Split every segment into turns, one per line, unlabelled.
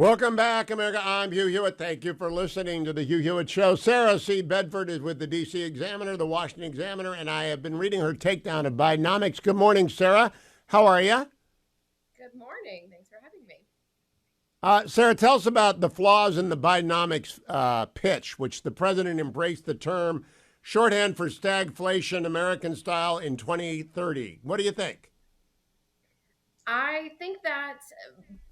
Welcome back, America. I'm Hugh Hewitt. Thank you for listening to the Hugh Hewitt Show. Sarah C. Bedford is with the D.C. Examiner, the Washington Examiner, and I have been reading her takedown of Bidenomics. Good morning, Sarah. How are you?
Good morning. Thanks for having me.
Sarah, tell us about the flaws in the Bidenomics pitch, which the president embraced the term shorthand for stagflation, American style, in 2030. What do you think?
I think that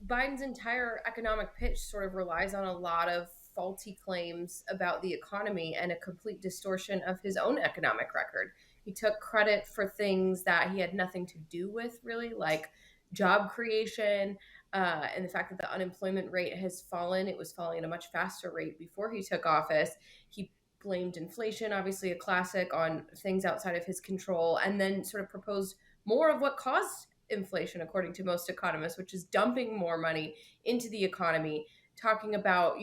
Biden's entire economic pitch sort of relies on a lot of faulty claims about the economy and a complete distortion of his own economic record. He took credit for things that he had nothing to do with, really, like job creation and the fact that the unemployment rate has fallen. It was falling at a much faster rate before he took office. He blamed inflation, obviously a classic, on things outside of his control, and then sort of proposed more of what caused inflation, according to most economists, which is dumping more money into the economy, talking about,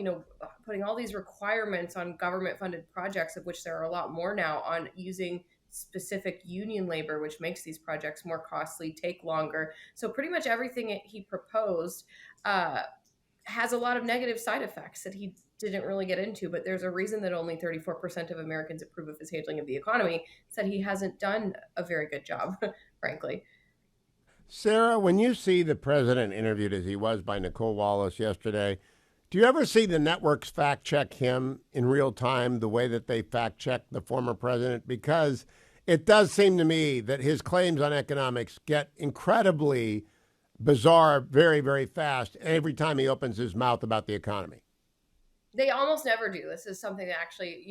putting all these requirements on government funded projects, of which there are a lot more now, on using specific union labor, which makes these projects more costly, take longer. So pretty much everything he proposed has a lot of negative side effects that he didn't really get into, but there's a reason that only 34% of Americans approve of his handling of the economy. It's that he hasn't done a very good job, frankly.
Sarah, when you see the president interviewed as he was by Nicole Wallace yesterday, do you ever see the networks fact check him in real time the way that they fact check the former president? Because it does seem to me that his claims on economics get incredibly bizarre very, very fast every time he opens his mouth about the economy.
They almost never do. This is something that actually,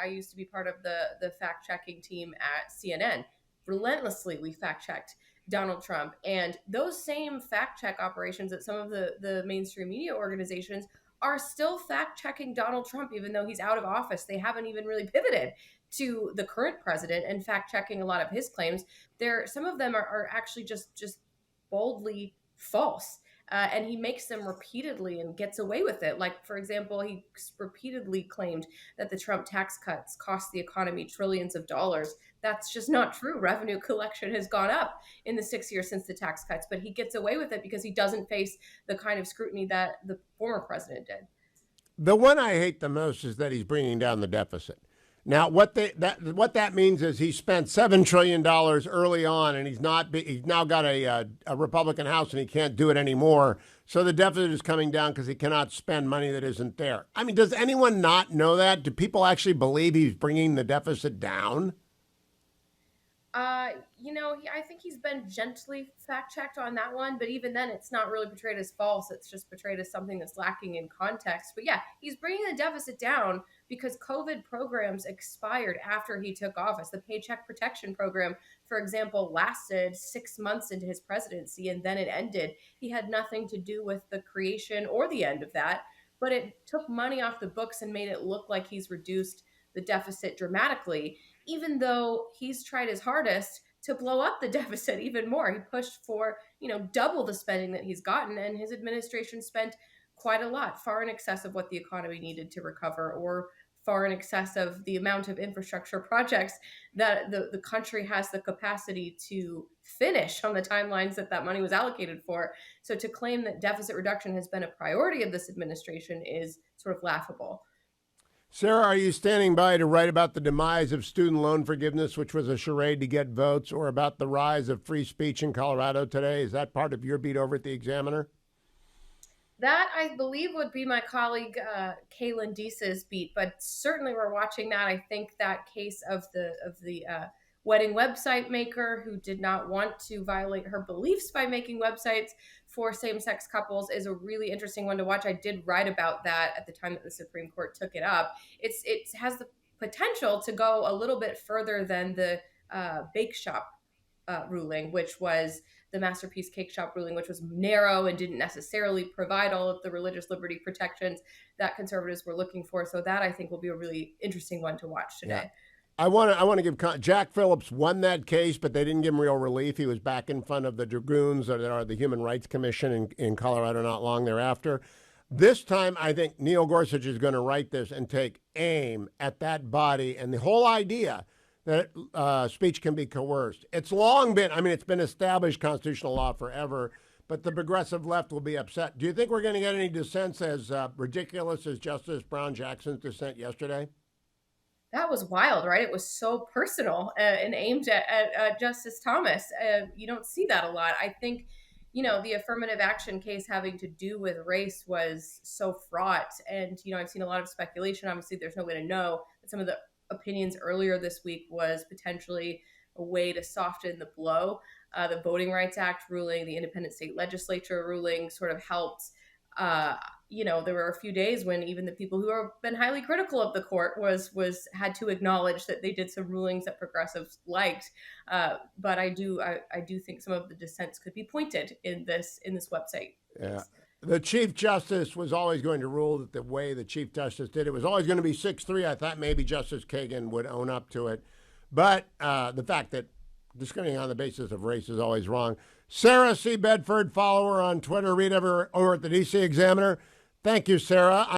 I used to be part of the fact checking team at CNN. Relentlessly, we fact checked Donald Trump. And those same fact check operations at some of the mainstream media organizations are still fact checking Donald Trump, even though he's out of office. They haven't even really pivoted to the current president and fact checking a lot of his claims. Some of them are actually just boldly false. And he makes them repeatedly and gets away with it. Like, for example, he repeatedly claimed that the Trump tax cuts cost the economy trillions of dollars. That's just not true. Revenue collection has gone up in the 6 years since the tax cuts, but he gets away with it because he doesn't face the kind of scrutiny that the former president did.
The one I hate the most is that he's bringing down the deficit. Now, what that means is he spent $7 trillion early on, and he's now got a Republican House, and he can't do it anymore. So the deficit is coming down because he cannot spend money that isn't there. I mean, does anyone not know that? Do people actually believe he's bringing the deficit down?
I think he's been gently fact-checked on that one, but even then it's not really portrayed as false. It's just portrayed as something that's lacking in context. But yeah, he's bringing the deficit down because COVID programs expired after he took office. The Paycheck Protection Program, for example, lasted 6 months into his presidency, and then it ended. He had nothing to do with the creation or the end of that, but it took money off the books and made it look like he's reduced the deficit dramatically, even though he's tried his hardest to blow up the deficit even more. He pushed for, double the spending that he's gotten, and his administration spent quite a lot, far in excess of what the economy needed to recover, or far in excess of the amount of infrastructure projects that the country has the capacity to finish on the timelines that money was allocated for. So to claim that deficit reduction has been a priority of this administration is sort of laughable.
Sarah, are you standing by to write about the demise of student loan forgiveness, which was a charade to get votes, or about the rise of free speech in Colorado today? Is that part of your beat over at the Examiner?
That, I believe, would be my colleague Kaylin Deese's beat, but certainly we're watching that. I think that case of the wedding website maker who did not want to violate her beliefs by making websites for same-sex couples is a really interesting one to watch. I did write about that at the time that the Supreme Court took it up. It has the potential to go a little bit further than the bake shop ruling, which was the Masterpiece Cake Shop ruling, which was narrow and didn't necessarily provide all of the religious liberty protections that conservatives were looking for. So that, I think, will be a really interesting one to watch today.
Yeah. I want to give Jack Phillips won that case, but they didn't give him real relief. He was back in front of the Dragoons, or the Human Rights Commission in Colorado not long thereafter. This time, I think Neil Gorsuch is going to write this and take aim at that body and the whole idea that speech can be coerced. It's long been, it's been established constitutional law forever, but the progressive left will be upset. Do you think we're going to get any dissents as ridiculous as Justice Brown Jackson's dissent yesterday?
That was wild, right? It was so personal and aimed at Justice Thomas. You don't see that a lot. I think, the affirmative action case having to do with race was so fraught. And, I've seen a lot of speculation. Obviously, there's no way to know. But some of the opinions earlier this week was potentially a way to soften the blow. The Voting Rights Act ruling, the independent state legislature ruling sort of helped. There were a few days when even the people who have been highly critical of the court was had to acknowledge that they did some rulings that progressives liked. But I do think some of the dissents could be pointed in this website.
Yeah. The Chief Justice was always going to rule that the way the Chief Justice did it was always going to be 6-3. I thought maybe Justice Kagan would own up to it. But the fact that discriminating on the basis of race is always wrong. Sarah C. Bedford, follow her on Twitter, read over at the DC Examiner. Thank you, Sarah.